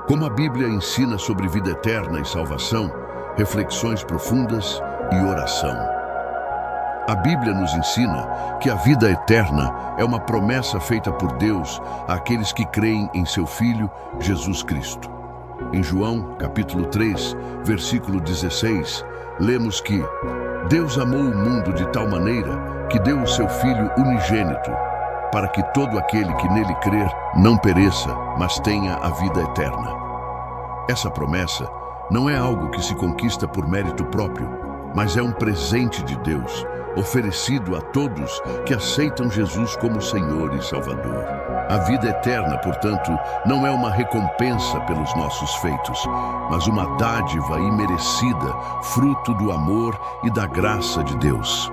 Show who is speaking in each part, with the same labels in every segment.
Speaker 1: Como a Bíblia ensina sobre vida eterna e salvação, reflexões profundas e oração. A Bíblia nos ensina que a vida eterna é uma promessa feita por Deus àqueles que creem em seu Filho, Jesus Cristo. Em João, capítulo 3, versículo 16, lemos que Deus amou o mundo de tal maneira que deu o seu Filho unigênito, para que todo aquele que nele crer não pereça, mas tenha a vida eterna. Essa promessa não é algo que se conquista por mérito próprio, mas é um presente de Deus, oferecido a todos que aceitam Jesus como Senhor e Salvador. A vida eterna, portanto, não é uma recompensa pelos nossos feitos, mas uma dádiva imerecida, fruto do amor e da graça de Deus.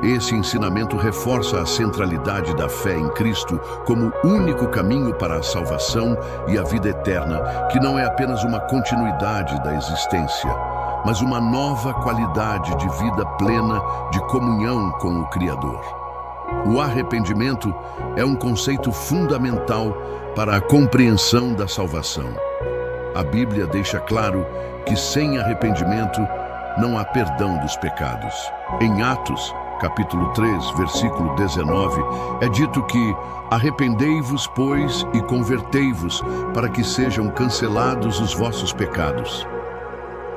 Speaker 1: Esse ensinamento reforça a centralidade da fé em Cristo como único caminho para a salvação e a vida eterna, que não é apenas uma continuidade da existência, mas uma nova qualidade de vida plena de comunhão com o Criador. O arrependimento é um conceito fundamental para a compreensão da salvação. A Bíblia deixa claro que sem arrependimento não há perdão dos pecados. Em Atos, capítulo 3, versículo 19, é dito que arrependei-vos, pois, e convertei-vos, para que sejam cancelados os vossos pecados.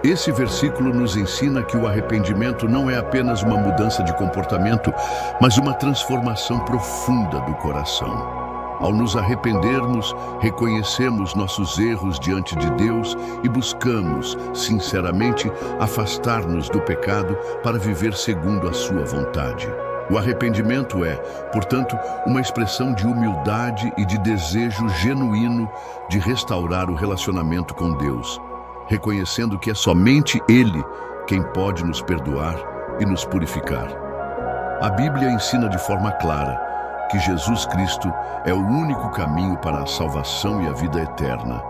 Speaker 1: Esse versículo nos ensina que o arrependimento não é apenas uma mudança de comportamento, mas uma transformação profunda do coração. Ao nos arrependermos, reconhecemos nossos erros diante de Deus e buscamos, sinceramente, afastar-nos do pecado para viver segundo a sua vontade. O arrependimento é, portanto, uma expressão de humildade e de desejo genuíno de restaurar o relacionamento com Deus, reconhecendo que é somente Ele quem pode nos perdoar e nos purificar. A Bíblia ensina de forma clara que Jesus Cristo é o único caminho para a salvação e a vida eterna.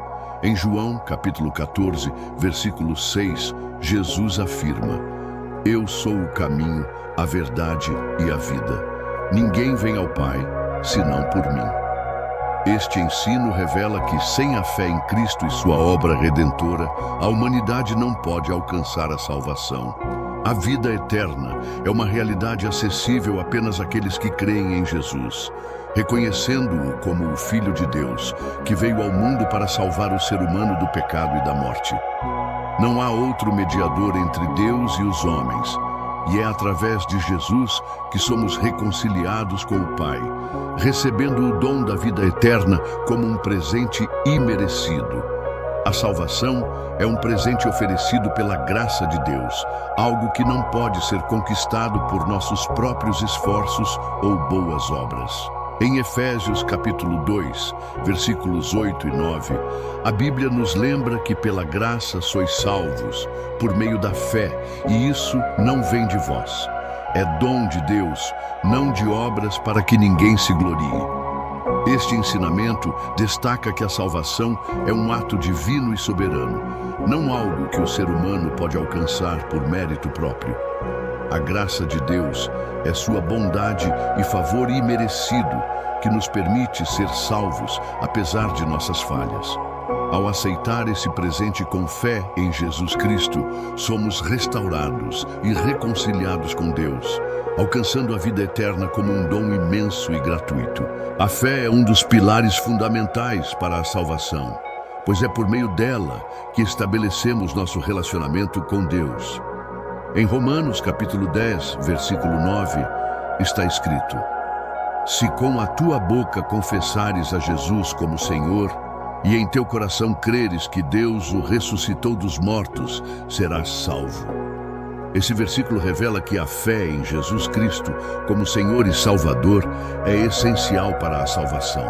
Speaker 1: Em João, capítulo 14, versículo 6, Jesus afirma: Eu sou o caminho, a verdade e a vida. Ninguém vem ao Pai, senão por mim. Este ensino revela que, sem a fé em Cristo e sua obra redentora, a humanidade não pode alcançar a salvação. A vida eterna é uma realidade acessível apenas àqueles que creem em Jesus, reconhecendo-o como o Filho de Deus, que veio ao mundo para salvar o ser humano do pecado e da morte. Não há outro mediador entre Deus e os homens, e é através de Jesus que somos reconciliados com o Pai, recebendo o dom da vida eterna como um presente imerecido. A salvação é um presente oferecido pela graça de Deus, algo que não pode ser conquistado por nossos próprios esforços ou boas obras. Em Efésios capítulo 2, versículos 8 e 9, a Bíblia nos lembra que pela graça sois salvos, por meio da fé, e isso não vem de vós. É dom de Deus, não de obras para que ninguém se glorie. Este ensinamento destaca que a salvação é um ato divino e soberano, não algo que o ser humano pode alcançar por mérito próprio. A graça de Deus é sua bondade e favor imerecido que nos permite ser salvos apesar de nossas falhas. Ao aceitar esse presente com fé em Jesus Cristo, somos restaurados e reconciliados com Deus, alcançando a vida eterna como um dom imenso e gratuito. A fé é um dos pilares fundamentais para a salvação, pois é por meio dela que estabelecemos nosso relacionamento com Deus. Em Romanos capítulo 10, versículo 9, está escrito: Se com a tua boca confessares a Jesus como Senhor, e em teu coração creres que Deus o ressuscitou dos mortos, serás salvo. Esse versículo revela que a fé em Jesus Cristo como Senhor e Salvador é essencial para a salvação.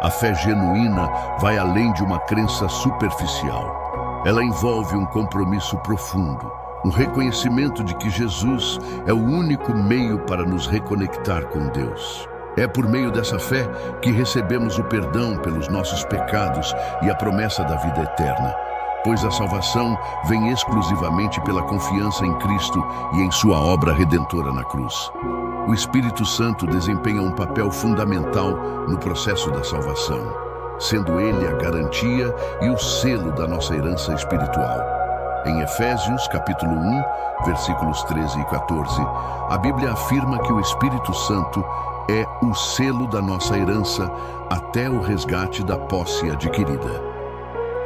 Speaker 1: A fé genuína vai além de uma crença superficial. Ela envolve um compromisso profundo, um reconhecimento de que Jesus é o único meio para nos reconectar com Deus. É por meio dessa fé que recebemos o perdão pelos nossos pecados e a promessa da vida eterna, pois a salvação vem exclusivamente pela confiança em Cristo e em sua obra redentora na cruz. O Espírito Santo desempenha um papel fundamental no processo da salvação. sendo Ele a garantia e o selo da nossa herança espiritual. Em Efésios, capítulo 1, versículos 13 e 14, a Bíblia afirma que o Espírito Santo é o selo da nossa herança até o resgate da posse adquirida.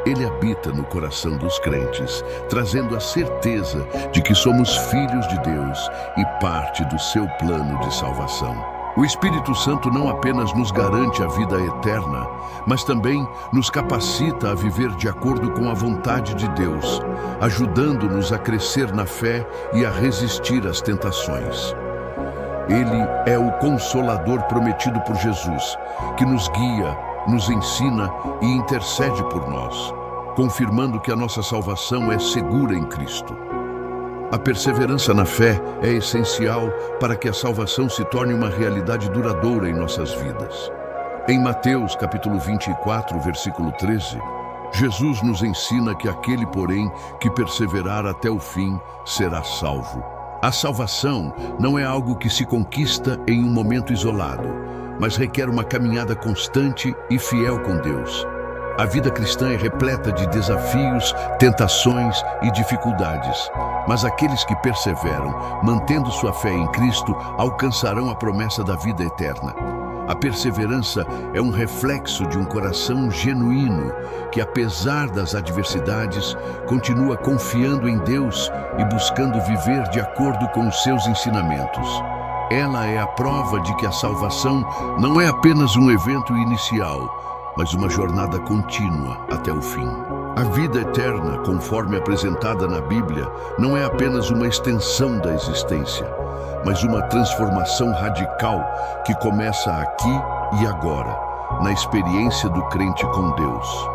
Speaker 1: Ele habita no coração dos crentes, trazendo a certeza de que somos filhos de Deus e parte do seu plano de salvação. O Espírito Santo não apenas nos garante a vida eterna, mas também nos capacita a viver de acordo com a vontade de Deus, ajudando-nos a crescer na fé e a resistir às tentações. Ele é o Consolador prometido por Jesus, que nos guia, nos ensina e intercede por nós, confirmando que a nossa salvação é segura em Cristo. A perseverança na fé é essencial para que a salvação se torne uma realidade duradoura em nossas vidas. Em Mateus, capítulo 24, versículo 13, Jesus nos ensina que aquele, porém, que perseverar até o fim, será salvo. A salvação não é algo que se conquista em um momento isolado, mas requer uma caminhada constante e fiel com Deus. A vida cristã é repleta de desafios, tentações e dificuldades, mas aqueles que perseveram, mantendo sua fé em Cristo, alcançarão a promessa da vida eterna. A perseverança é um reflexo de um coração genuíno que, apesar das adversidades, continua confiando em Deus e buscando viver de acordo com os seus ensinamentos. Ela é a prova de que a salvação não é apenas um evento inicial, mas uma jornada contínua até o fim. A vida eterna, conforme apresentada na Bíblia, não é apenas uma extensão da existência, mas uma transformação radical que começa aqui e agora, na experiência do crente com Deus.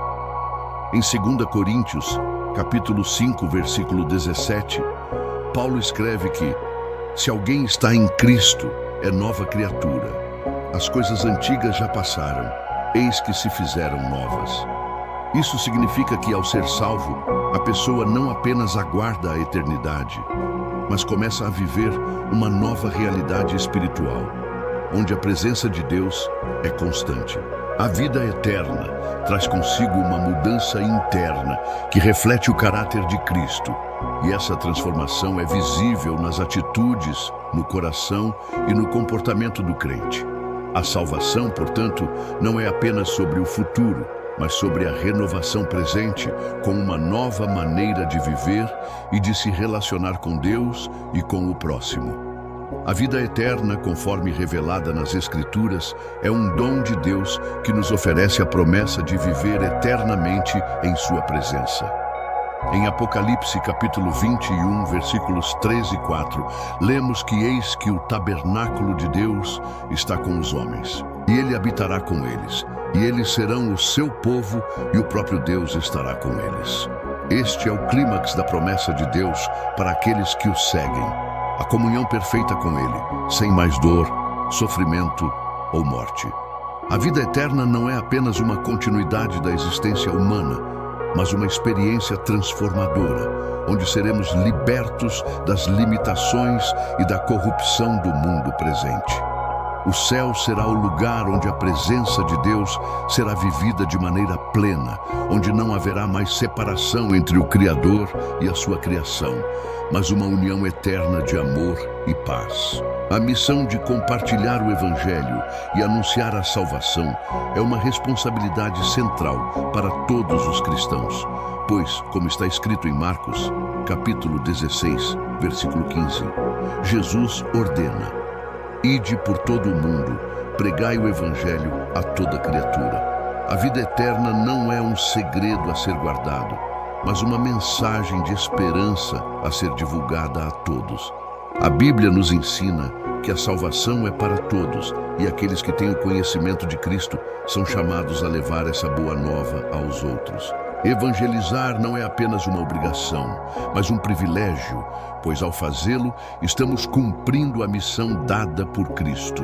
Speaker 1: Em 2 Coríntios, capítulo 5, versículo 17, Paulo escreve que, se alguém está em Cristo, é nova criatura. As coisas antigas já passaram, eis que se fizeram novas. Isso significa que, ao ser salvo, a pessoa não apenas aguarda a eternidade, mas começa a viver uma nova realidade espiritual, onde a presença de Deus é constante. A vida eterna traz consigo uma mudança interna que reflete o caráter de Cristo, e essa transformação é visível nas atitudes, no coração e no comportamento do crente. A salvação, portanto, não é apenas sobre o futuro, mas sobre a renovação presente com uma nova maneira de viver e de se relacionar com Deus e com o próximo. A vida eterna, conforme revelada nas Escrituras, é um dom de Deus que nos oferece a promessa de viver eternamente em sua presença. Em Apocalipse, capítulo 21, versículos 3 e 4, lemos que eis que o tabernáculo de Deus está com os homens, e ele habitará com eles, e eles serão o seu povo, e o próprio Deus estará com eles. Este é o clímax da promessa de Deus para aqueles que o seguem, a comunhão perfeita com ele, sem mais dor, sofrimento ou morte. A vida eterna não é apenas uma continuidade da existência humana, mas uma experiência transformadora, onde seremos libertos das limitações e da corrupção do mundo presente. O céu será o lugar onde a presença de Deus será vivida de maneira plena, onde não haverá mais separação entre o Criador e a sua criação, mas uma união eterna de amor e paz. A missão de compartilhar o Evangelho e anunciar a salvação é uma responsabilidade central para todos os cristãos, pois, como está escrito em Marcos, capítulo 16, versículo 15, Jesus ordena: ide por todo o mundo, pregai o Evangelho a toda criatura. A vida eterna não é um segredo a ser guardado, mas uma mensagem de esperança a ser divulgada a todos. A Bíblia nos ensina que a salvação é para todos e aqueles que têm o conhecimento de Cristo são chamados a levar essa boa nova aos outros. Evangelizar não é apenas uma obrigação, mas um privilégio, pois ao fazê-lo, estamos cumprindo a missão dada por Cristo.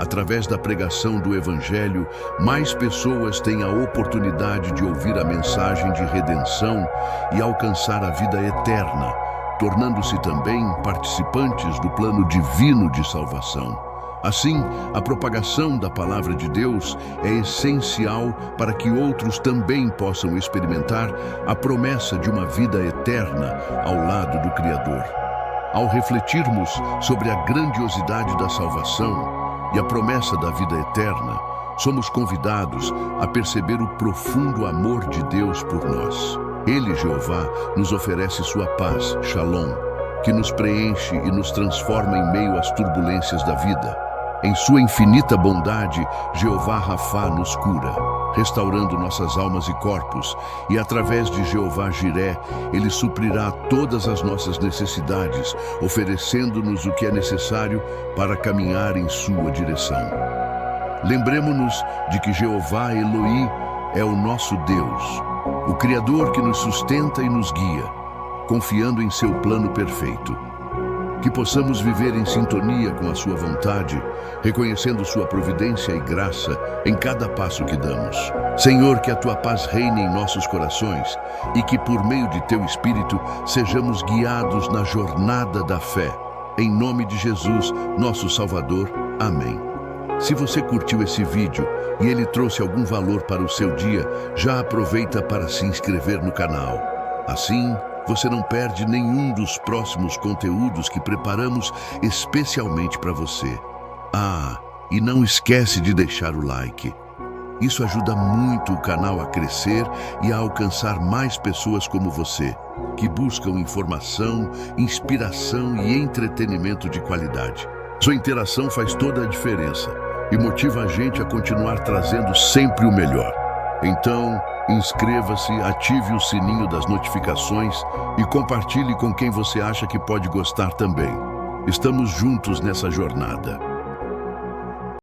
Speaker 1: Através da pregação do Evangelho, mais pessoas têm a oportunidade de ouvir a mensagem de redenção e alcançar a vida eterna, tornando-se também participantes do plano divino de salvação. Assim, a propagação da palavra de Deus é essencial para que outros também possam experimentar a promessa de uma vida eterna ao lado do Criador. Ao refletirmos sobre a grandiosidade da salvação e a promessa da vida eterna, somos convidados a perceber o profundo amor de Deus por nós. Ele, Jeová, nos oferece sua paz, Shalom, que nos preenche e nos transforma em meio às turbulências da vida. Em sua infinita bondade, Jeová Rafá nos cura, restaurando nossas almas e corpos, e através de Jeová Jiré, Ele suprirá todas as nossas necessidades, oferecendo-nos o que é necessário para caminhar em sua direção. Lembremos-nos de que Jeová Eloí é o nosso Deus, o Criador que nos sustenta e nos guia, confiando em seu plano perfeito. Que possamos viver em sintonia com a sua vontade, reconhecendo sua providência e graça em cada passo que damos. Senhor, que a tua paz reine em nossos corações e que por meio de teu Espírito sejamos guiados na jornada da fé. Em nome de Jesus, nosso Salvador. Amém. Se você curtiu esse vídeo e ele trouxe algum valor para o seu dia, já aproveita para se inscrever no canal. Assim, você não perde nenhum dos próximos conteúdos que preparamos especialmente para você. E não esquece de deixar o like. Isso ajuda muito o canal a crescer e a alcançar mais pessoas como você, que buscam informação, inspiração e entretenimento de qualidade. Sua interação faz toda a diferença e motiva a gente a continuar trazendo sempre o melhor. Então, inscreva-se, ative o sininho das notificações e compartilhe com quem você acha que pode gostar também. Estamos juntos nessa jornada.